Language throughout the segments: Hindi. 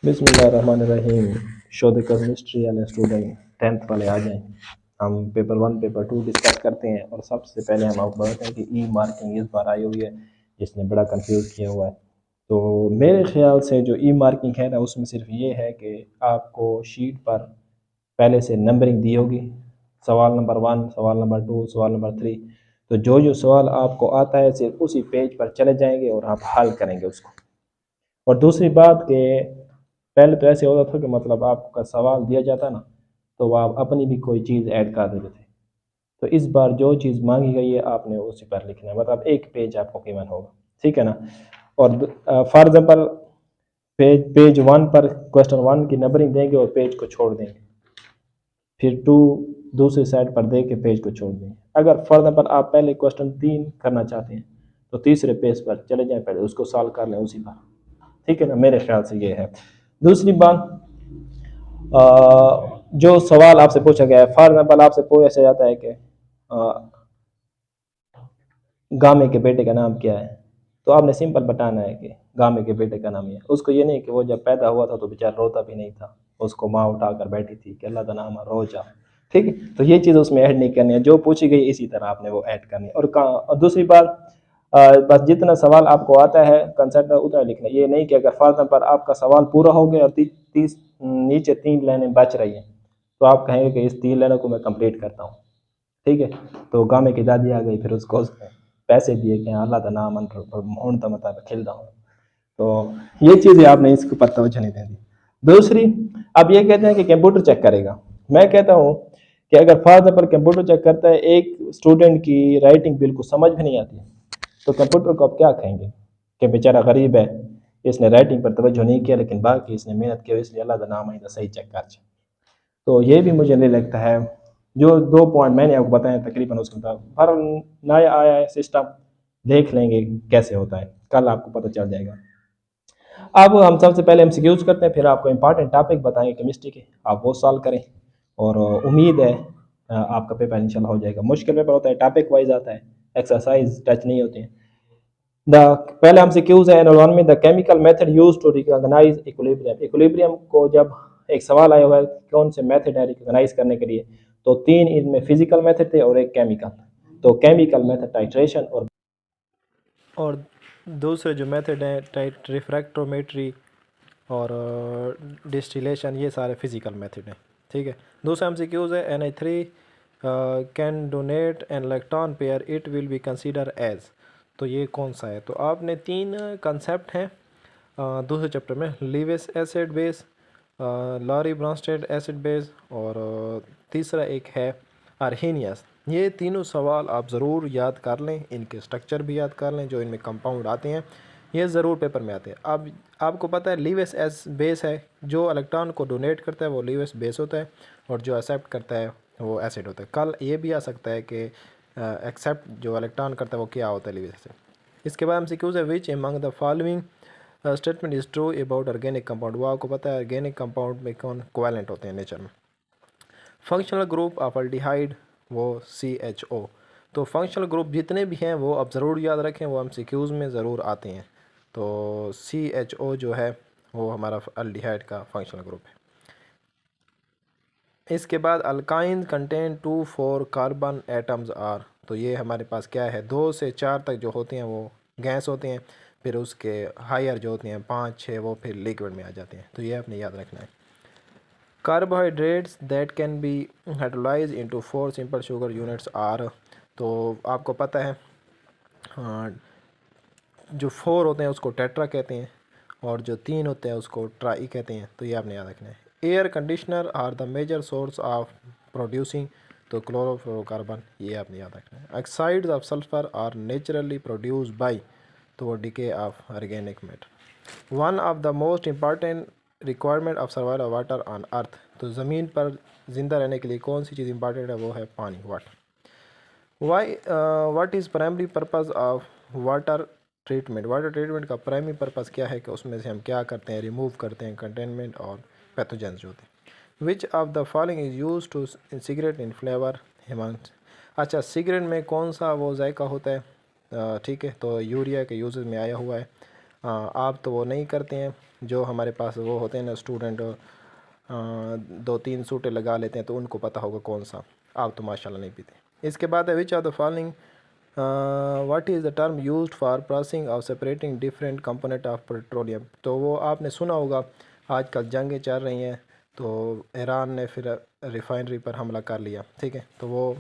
बिस्मिल्लाहिर्रहमानिर्रहीम। शो द केमिस्ट्री वाले स्टूडेंट 10th वाले आ जाएं। हम पेपर 1 पेपर 2 डिस्कस करते हैं और सबसे पहले हम आपको बताते हैं कि ई मार्किंग इस बार आई हुई है, जिसने बड़ा कंफ्यूज किया हुआ है। तो मेरे ख्याल से जो ई मार्किंग है ना, उसमें सिर्फ ये है कि आपको शीट पर पहले से नंबरिंग दी होगी, सवाल नंबर 1, सवाल नंबर 2, सवाल नंबर 3। तो जो जो सवाल आपको आता है सिर्फ उसी पेज पर चले जाएंगे और आप हल करेंगे उसको। और दूसरी बात कि पहले तो ऐसे होता था कि मतलब आपका सवाल दिया जाता ना, तो आप अपनी भी कोई चीज़ ऐड कर देते थे। तो इस बार जो चीज़ मांगी गई है आपने उसी पर लिखना है, मतलब एक पेज आपको गिवन होगा, ठीक है ना। और फॉर एग्जांपल पेज 1 पर क्वेश्चन 1 की नंबरिंग देंगे और पेज को छोड़ देंगे, फिर 2 दूसरी साइड पर दे के पेज को छोड़ देंगे। अगर फॉर एग्जांपल आप पहले क्वेश्चन 3 करना चाहते हैं तो तीसरे पेज पर चले जाएं, पहले उसको सॉल्व कर लें उसी पर, ठीक है ना। मेरे ख्याल से ये है। दूसरी बात, जो सवाल आपसे पूछा गया है, फॉर एग्जाम्पल आपसे पूछा जाता है कि गामे के बेटे का नाम क्या है, तो आपने सिंपल बताना है कि गामे के बेटे का नाम ये है। उसको ये नहीं कि वो जब पैदा हुआ था तो बेचारा रोता भी नहीं था, उसको माँ उठाकर बैठी थी कि अल्लाह का नाम है रोजा, ठीक है। तो ये चीज़ उसमें ऐड नहीं करनी है, जो पूछी गई इसी तरह आपने वो ऐड करनी है। और दूसरी बात, बस जितना सवाल आपको आता है कंसेप्ट उतना लिखना है। ये नहीं कि अगर फॉर एग्जाम्पल आपका सवाल पूरा हो गया और तीस नीचे 3 लाइनें बच रही हैं, तो आप कहेंगे कि इस 3 लाइनों को मैं कंप्लीट करता हूँ, ठीक है। तो गाँव की दादी आ गई, फिर उसको पैसे दिए कि अल्लाह का नाम हूँ तो मतलब खिलता हूँ। तो ये चीज़ें आपने इसके ऊपर तवज्जो नहीं देनी। दूसरी, अब ये कहते हैं कि कंप्यूटर चेक करेगा। मैं कहता हूँ कि अगर फॉर एग्जाम्पल कंप्यूटर चेक करता है, एक स्टूडेंट की राइटिंग बिल्कुल समझ भी नहीं आती, तो कंप्यूटर को आप क्या कहेंगे कि बेचारा गरीब है, इसने राइटिंग पर तवज्जो नहीं किया, लेकिन बाकी इसने मेहनत की, इसलिए अल्लाह का नाम है सही चेक कर। तो ये भी मुझे नहीं लगता है। जो 2 पॉइंट मैंने आपको बताए तकरीबन उसके मुताबिक हर नया आया है सिस्टम, देख लेंगे कैसे होता है, कल आपको पता चल जाएगा। अब हम सबसे पहले एमसीक्यूज करते हैं, फिर आपको इंपॉर्टेंट टॉपिक बताएंगे केमिस्ट्री के, आप वो सॉल्व करें। और उम्मीद है आपका पेपर इंशाल्लाह हो जाएगा। मुश्किल पेपर होता है, टॉपिक वाइज आता है, एक्सरसाइज टच नहीं होती है। द पहले हमसे क्यूज है एनवायरनमेंट में the chemical method use to recognise equilibrium. Equilibrium को जब एक सवाल आया हुआ है कौन से मेथड है रिकॉग्नाइज करने के लिए, तो 3 इनमें फिजिकल मेथड थे और एक केमिकल। तो केमिकल मेथड टाइट्रेशन और दूसरे जो मेथड हैं टाइट रिफ्रैक्टोमेट्री और डिस्टिलेशन, ये सारे फिजिकल मेथड हैं, ठीक है। दूसरा हमसे क्यूज है Na3 can donate an electron pair, it will be consider as. तो ये कौन सा है, तो आपने 3 कंसेप्ट हैं दूसरे चैप्टर में, Lewis acid base, Lowry Bronsted acid base और तीसरा एक है आर्हेनियस। ये तीनों सवाल आप ज़रूर याद कर लें, इनके स्ट्रक्चर भी याद कर लें, जो इनमें कंपाउंड आते हैं ये ज़रूर पेपर में आते हैं। अब आपको पता है लीविस एस बेस है, जो इलेक्ट्रॉन को डोनेट करता है वो लीविस बेस होता है, और जो एक्सेप्ट करता है वो एसिड होता है। कल ये भी आ सकता है कि एक्सेप्ट जो इलेक्ट्रॉन करता है वो क्या होता है, लीविस एसिड। इसके बाद हमसे क्यूज है which among the following statement is true about organic compound. वो आपको पता है ऑर्गेनिक कंपाउंड में कौन कोवैलेंट होते हैं नेचर में। फंक्शनल ग्रुप ऑफ अल्डिहाइड वो CHO। तो फंक्शनल ग्रुप जितने भी हैं वो आप ज़रूर याद रखें, वो MCQs में ज़रूर आते हैं। तो CHO जो है वो हमारा अल्डिहाइड का फंक्शनल ग्रुप है। इसके बाद alkyne contain 2-4 carbon atoms are. तो ये हमारे पास क्या है, 2 से 4 तक जो होते हैं वो गैस होते हैं, फिर उसके हायर जो होते हैं 5-6 वो फिर लिक्विड में आ जाते हैं। तो ये आपने याद रखना है। Carbohydrates that can be hydrolyse into 4 simple sugar units are. तो आपको पता है जो 4 होते हैं उसको टेट्रा कहते हैं, और जो 3 होते हैं उसको ट्राई कहते हैं। तो ये आपने याद रखना है। Air conditioner are the major source of producing, तो क्लोरोफ्लोरोकार्बन, ये आपने याद रखना है। Oxides of sulphur are naturally produce by, तो वो decay of organic matter. One of the most important requirement of survival of water on earth. तो ज़मीन पर ज़िंदा रहने के लिए कौन सी चीज़ इंपॉर्टेंट है, वो है पानी, water. Why what is primary purpose of water treatment. Water treatment का प्राइमरी पर्पज़ क्या है कि उसमें से हम क्या करते हैं, रिमूव करते हैं कंटेनमेंट और पैथोजेंस जो होते हैं। Which of the following is use to cigarette in flavour हेमंत। अच्छा, सिगरेट में कौन सा वो जायका होता है, ठीक है, तो यूरिया के यूजेस में आया हुआ है। आप तो वो नहीं करते हैं, जो हमारे पास वो होते हैं ना स्टूडेंट, 2-3 सूटें लगा लेते हैं तो उनको पता होगा कौन सा। आप तो माशाल्लाह नहीं पीते। इसके बाद है which are the following what is the term used for processing और separating different component of petroleum. तो वो आपने सुना होगा, आजकल जंगें चल रही हैं तो ईरान ने फिर रिफाइनरी पर हमला कर लिया, ठीक है, तो वो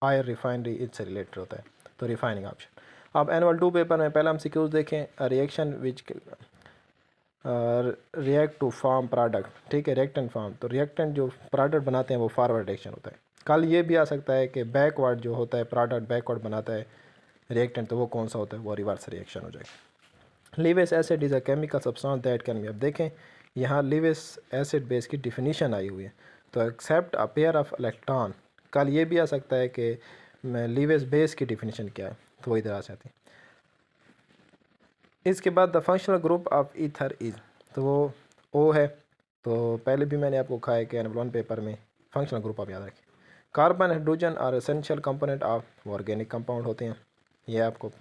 आयर रिफाइनरी इससे रिलेटेड होता है, तो रिफाइनिंग ऑप्शन। अब एनुअल 2 पेपर में पहला हम सिक्यूज देखें, reaction which react to form product, ठीक है, रिएक्टेंट फार्म, तो रिएक्टेंट जो प्रोडक्ट बनाते हैं वो फॉरवर्ड रिएक्शन होता है। कल ये भी आ सकता है कि बैकवर्ड जो होता है प्रोडक्ट बैकवर्ड बनाता है रिएक्टेंट, तो वो कौन सा होता है, वो रिवर्स रिएक्शन हो जाएगा। Lewis acid is a chemical substance that can be, अब देखें यहाँ लिविस एसिड बेस की डिफिनीशन आई हुई है, तो accept a pair of electron. कल ये भी आ सकता है कि लिविस बेस की डिफिनीशन क्या है, तो वो इधर आ जाती है। इसके बाद the functional group of ether is, तो वो ओ है, तो पहले भी मैंने आपको कहा है कि एनुअल 1 पेपर में फंक्शनल ग्रुप आप याद रखें। कार्बन हाइड्रोजन और essential component of organic compound होते हैं, ये आपको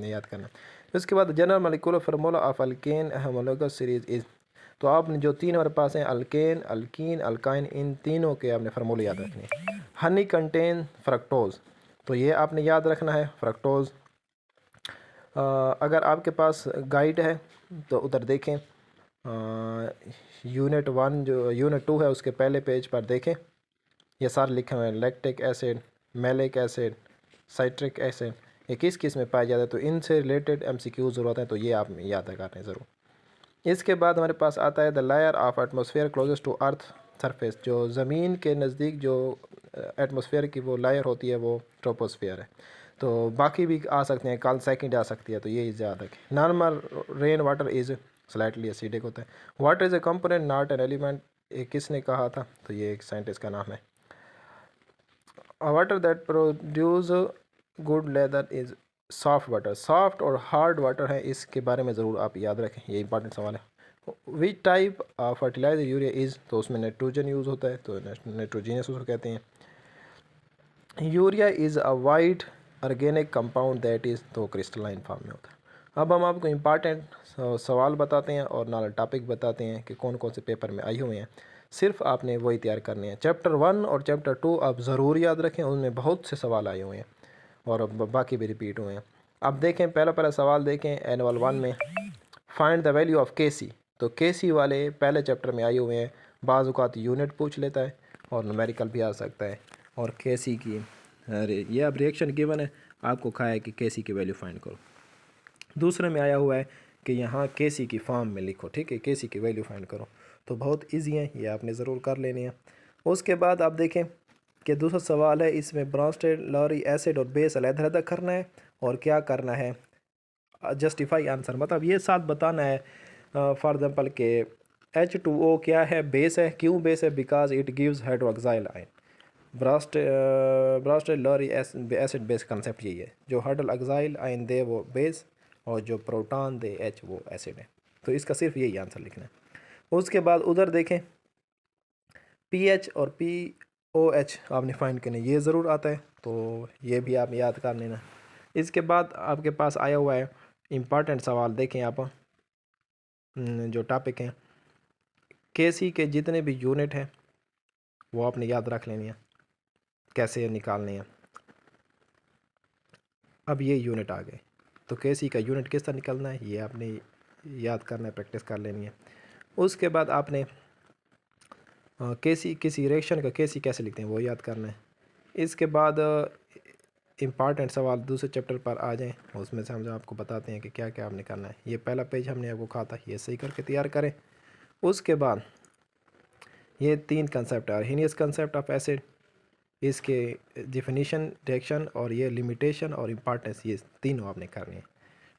याद करना। उसके बाद general molecular formula of alkane homologous series is, तो आपने जो तीन हमारे पास हैं अल्केन अल्कीन अल्काइन, इन तीनों के आपने फार्मूले याद रखने हैं। हनी कंटेन फ्रक्टोज, तो ये आपने याद रखना है फ्रक्टोज। अगर आपके पास गाइड है तो उधर देखें, यूनिट 1 जो यूनिट 2 है उसके पहले पेज पर देखें, ये सारे लिखे हुए हैं, lactic acid, malic acid, citric acid, ये किस किस में पाया जाता है, तो इनसे रिलेटेड MCQ ज़रूरत है, तो ये आप याद करने ज़रूर। इसके बाद हमारे पास आता है the layer of atmosphere closest to earth surface, जो ज़मीन के नज़दीक जो एटमॉस्फेयर की वो लेयर होती है वो ट्रोपोस्फेयर है, तो बाकी भी आ सकते हैं, कल सेकंड आ सकती है, तो ये याद रखें। Normal rain water is slightly acidic होता है। Water is a component not an element, ये किसने कहा था, तो ये एक साइंटिस्ट का नाम है। Water that produce good leather is soft water, soft और हार्ड वाटर है, इसके बारे में ज़रूर आप याद रखें, ये इंपॉर्टेंट सवाल है। Which type of fertiliser urea is, तो उसमें नाइट्रोजन यूज़ होता है, तो नाइट्रोजीनियस उसको कहते हैं। Urea is a white organic compound that is, तो क्रिस्टलाइन फॉर्म में होता है। अब हम आपको इम्पॉर्टेंट सवाल बताते हैं और नाल टॉपिक बताते हैं कि कौन कौन से पेपर में आई हुए हैं, सिर्फ आपने वही तैयार करने हैं। चैप्टर 1 और चैप्टर 2 आप ज़रूर याद रखें, उनमें बहुत से सवाल आए हुए हैं और अब बाकी भी रिपीट हुए हैं। अब देखें पहला पहला सवाल देखें एनुअल 1 में, find the value of KC, तो केसी वाले पहले चैप्टर में आए हुए हैं। बाज़ औक़ात यूनिट पूछ लेता है और न्यूमेरिकल भी आ सकता है, और केसी की अरे ये अब रिएक्शन गिवन है, आपको कहा है कि केसी की वैल्यू फाइंड करो। दूसरे में आया हुआ है कि यहाँ केसी की फॉर्म में लिखो, ठीक है, केसी की वैल्यू फाइंड करो, तो बहुत इजी है, ये आपने ज़रूर कर लेनी है। उसके बाद आप देखें कि दूसरा सवाल है, इसमें ब्रॉन्स्टेड लॉरी एसिड और बेस अलग-अलग करना है और क्या करना है, जस्टिफाई आंसर, मतलब ये साथ बताना है। फॉर एग्जांपल के H2O क्या है, बेस है, क्यों बेस है, because it gives hydroxyl ion. Bronsted Lowry acid base concept यही है, जो हाइड्रोल ऑक्साइल आयन दे वो बेस और जो प्रोटॉन दे H वो एसिड है, तो इसका सिर्फ यही आंसर लिखना है। उसके बाद उधर देखें pH और POH आपने फाइंड करना है, ये ज़रूर आता है, तो ये भी आप याद कर लेना। इसके बाद आपके पास आया हुआ है इम्पॉर्टेंट सवाल, देखें आप जो टॉपिक हैं, केसी के जितने भी यूनिट हैं वो आपने याद रख लेनी है, कैसे निकालने हैं। अब ये यूनिट आ गए, तो केसी का यूनिट किस तरह निकलना है ये आपने याद करना है, प्रैक्टिस कर लेनी है। उसके बाद आपने केसी किसी रिएक्शन का केसी कैसे लिखते हैं वो याद करना है। इसके बाद इम्पॉर्टेंट सवाल दूसरे चैप्टर पर आ जाएं, उसमें से हम आपको बताते हैं कि क्या क्या आपने करना है। ये पहला पेज हमने आपको कहा था, ये सही करके तैयार करें। उसके बाद ये 3 कंसेप्ट है, हीनियस कंसेप्ट ऑफ एसिड, इसके डिफिनीशन, रिएक्शन और ये लिमिटेशन और इम्पॉर्टेंस, ये तीनों आपने करनी है,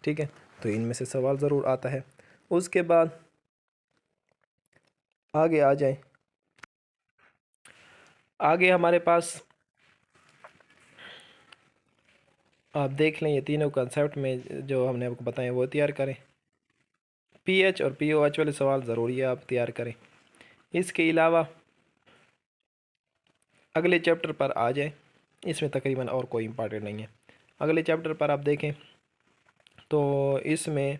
ठीक है, तो इनमें से सवाल ज़रूर आता है। उसके बाद आगे आ जाए, आगे हमारे पास आप देख लें, ये तीनों कंसेप्ट में जो हमने आपको बताए वो तैयार करें। पीएच और पीओएच वाले सवाल ज़रूरी है आप तैयार करें। इसके अलावा अगले चैप्टर पर आ जाए, इसमें तकरीबन और कोई इम्पॉर्टेंट नहीं है। अगले चैप्टर पर आप देखें तो इसमें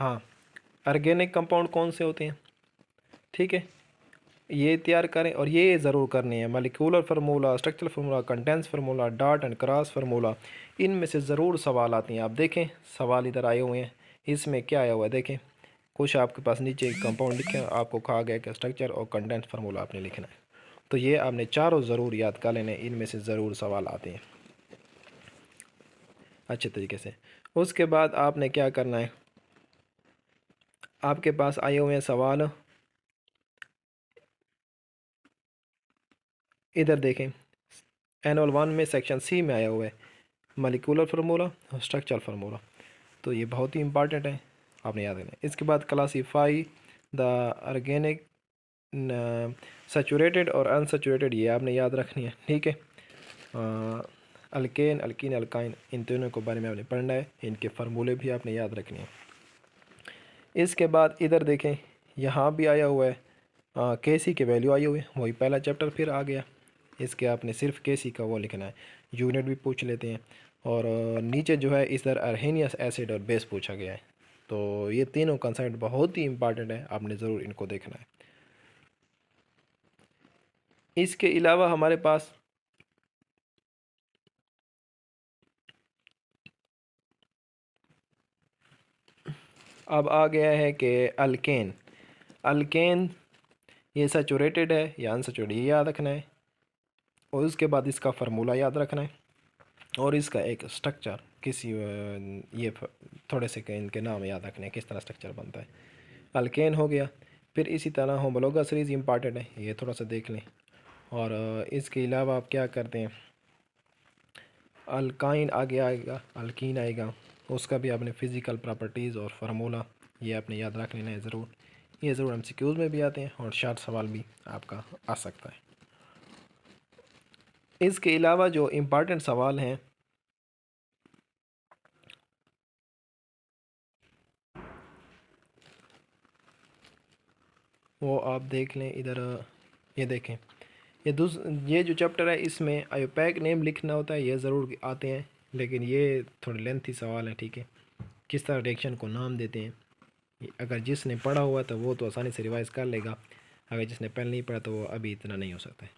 हाँ, ऑर्गेनिक कंपाउंड कौन से होते हैं, ठीक है, ये तैयार करें और ये ज़रूर करनी है। Molecular formula, structural formula, condense formula, dot and cross formula, इनमें से ज़रूर सवाल आते हैं। आप देखें सवाल इधर आए हुए हैं, इसमें क्या आया हुआ है देखें। कुछ आपके पास नीचे कंपाउंड लिखे हैं, आपको कहा गया कि स्ट्रक्चर और कंडेंस फार्मूला आपने लिखना है। तो ये आपने चारों ज़रूर याद कर लेने, इनमें से ज़रूर सवाल आते हैं अच्छे तरीके से। उसके बाद आपने क्या करना है, आपके पास आए हुए हैं सवाल, इधर देखें एनुअल 1 में सेक्शन सी में आया हुआ है मॉलिक्यूलर फार्मूला और स्ट्रक्चरल फार्मूला, तो ये बहुत ही इंपॉर्टेंट है, आपने याद रखना है। इसके बाद क्लासीफाई द ऑर्गेनिक सैचुरेटेड और अनसैचुरेटेड, ये आपने याद रखनी है, ठीक है। अल्केन, अल्कीन, अल्काइन, इन तीनों के बारे में आपने पढ़ना है, इनके फार्मूले भी आपने याद रखने हैं। इसके बाद इधर देखें यहाँ भी आया हुआ है केसी के वैल्यू आई हुई है, वही पहला चैप्टर फिर आ गया। इसके आपने सिर्फ केसी का वो लिखना है, यूनिट भी पूछ लेते हैं। और नीचे जो है इधर अर्हेनियस एसिड और बेस पूछा गया है। तो ये तीनों कंसेप्ट बहुत ही इंपॉर्टेंट है, आपने ज़रूर इनको देखना है। इसके अलावा हमारे पास अब आ गया है कि अल्केन, अल्केन ये सैचुरेटेड है या अनसैचुरेटेड, ये याद रखना है। और उसके बाद इसका फार्मूला याद रखना है और इसका एक स्ट्रक्चर किसी ये थोड़े से इनके नाम याद रखने हैं, किस तरह स्ट्रक्चर बनता है। अल्केन हो गया, फिर इसी तरह होमोलोगस सीरीज़ इंपॉर्टेंट है, ये थोड़ा सा देख लें। और इसके अलावा आप क्या करते हैं, अल्काइन आगे आएगा, अल्कीन आएगा, उसका भी आपने फ़िज़िकल प्रॉपर्टीज़ और फार्मूला ये आपने याद रख लेना है ज़रूर। ये ज़रूर MCQs में भी आते हैं और शार्ट सवाल भी आपका आ सकता है। इसके अलावा जो इम्पॉर्टेंट सवाल हैं वो आप देख लें इधर, ये देखें, ये जो चैप्टर है इसमें आयोपैक नेम लिखना होता है, ये ज़रूर आते हैं, लेकिन ये थोड़े लेंथी सवाल है, ठीक है। किस तरह रिएक्शन को नाम देते हैं, अगर जिसने पढ़ा हुआ तो वो तो आसानी से रिवाइज़ कर लेगा, अगर जिसने पहले नहीं पढ़ा तो वो अभी इतना नहीं हो सकता है।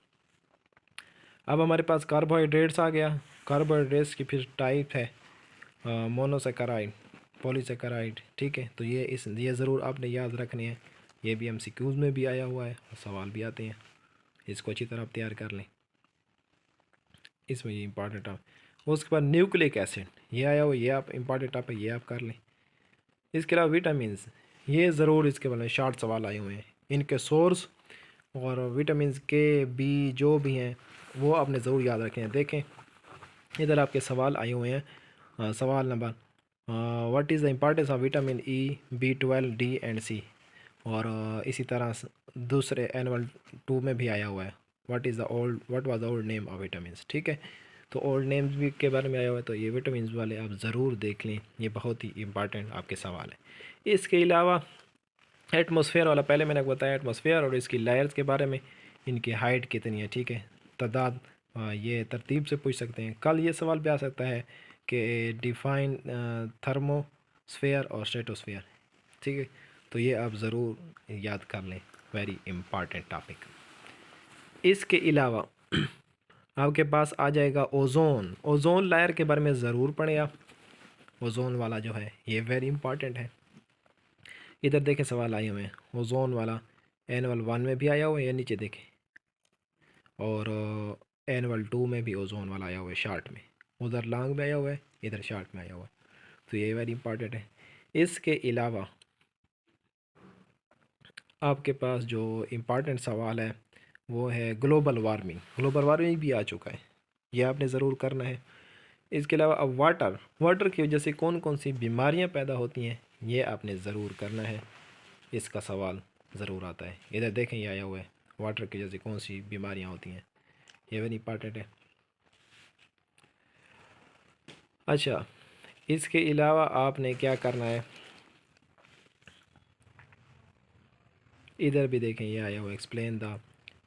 अब हमारे पास कार्बोहाइड्रेट्स आ गया। कार्बोहाइड्रेट्स की फिर टाइप है मोनोसेकेराइड, पॉलीसेकेराइड, ठीक है। तो ये ज़रूर आपने याद रखने हैं, ये भी MCQs में भी आया हुआ है और सवाल भी आते हैं, इसको अच्छी तरह आप तैयार कर लें, इसमें ये इंपॉर्टेंट आप। उसके बाद न्यूक्लिक एसिड ये आया हुआ, ये आप इंपॉर्टेंट आप है, ये आप कर लें। इसके अलावा विटामिन्स, ये ज़रूर इसके बारे में शॉर्ट सवाल आए हुए हैं, इनके सोर्स और विटामिन्स के बी जो भी हैं वो आपने ज़रूर याद रखें हैं। देखें इधर आपके सवाल आए हुए हैं, सवाल number what is the importance of vitamin E, B12, D and C। और इसी तरह दूसरे एनुअल 2 में भी आया हुआ है what was the old name of vitamins, ठीक है। तो ओल्ड नेम्स भी के बारे में आया हुआ है, तो ये विटामिन्स वाले आप ज़रूर देख लें, ये बहुत ही इंपॉर्टेंट आपके सवाल है। इसके अलावा एटमॉस्फेयर वाला, पहले मैंने आपको बताया एटमॉस्फेयर और इसकी लेयर्स के बारे में, इनकी हाइट कितनी है, ठीक है, तादाद, ये तरतीब से पूछ सकते हैं। कल ये सवाल भी आ सकता है कि डिफाइन थर्मोस्फेयर और स्ट्रेटोस्फेयर, ठीक है। तो ये आप ज़रूर याद कर लें, वेरी इंपॉर्टेंट टॉपिक। इसके अलावा आपके पास आ जाएगा ओज़ोन, ओज़ोन लेयर के बारे में ज़रूर पढ़ें आप, ओज़ोन वाला जो है ये वेरी इंपॉर्टेंट है। इधर देखें सवाल आए हुए हैं ओज़ोन वाला, एनुअल 1 में भी आया हुआ है, या नीचे देखें, और एनुअल 2 में भी ओज़ोन वाला आया हुआ है शार्ट में, उधर लॉन्ग में आया हुआ है, इधर शार्ट में आया हुआ है, तो ये वेरी इंपॉर्टेंट है। इसके अलावा आपके पास जो इम्पॉर्टेंट सवाल है वो है ग्लोबल वार्मिंग, ग्लोबल वार्मिंग भी आ चुका है, ये आपने ज़रूर करना है। इसके अलावा अब वाटर की वजह से कौन कौन सी बीमारियां पैदा होती हैं, ये आपने ज़रूर करना है, इसका सवाल ज़रूर आता है। इधर देखें ये आया हुआ है वाटर की वजह से कौन सी बीमारियां होती हैं, ये वेरी इंपॉर्टेंट है। अच्छा, इसके अलावा आपने क्या करना है, इधर भी देखें ये आया हुआ explain the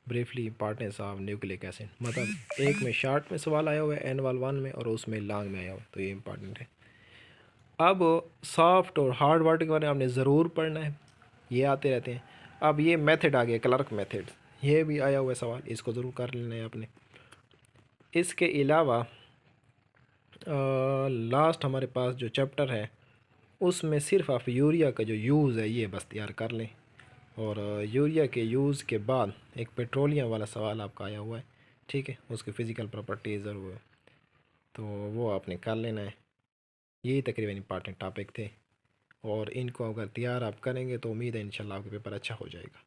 briefly importance of nucleic acid, मतलब एक में शार्ट में सवाल आया हुआ है एनुअल 1 में और उसमें लॉन्ग में आया हुआ है, तो ये इंपॉर्टेंट है। अब सॉफ्ट और हार्ड वाटर के बारे में आपने ज़रूर पढ़ना है, ये आते रहते हैं। अब ये मेथड आ गया, क्लर्क मेथड, ये भी आया हुआ है सवाल, इसको ज़रूर कर लेना है आपने। इसके अलावा लास्ट हमारे पास जो चैप्टर है उसमें सिर्फ आप यूरिया का जो यूज़ है ये बस तैयार कर लें, और यूरिया के यूज़ के बाद एक पेट्रोलियम वाला सवाल आपका आया हुआ है, ठीक है, उसकी फ़िज़िकल प्रॉपर्टीज़ और वो, तो वो आपने कर लेना है। यही तकरीबन इंपॉर्टेंट टॉपिक थे, और इनको अगर तैयार आप करेंगे तो उम्मीद है इंशाल्लाह आपका पेपर अच्छा हो जाएगा।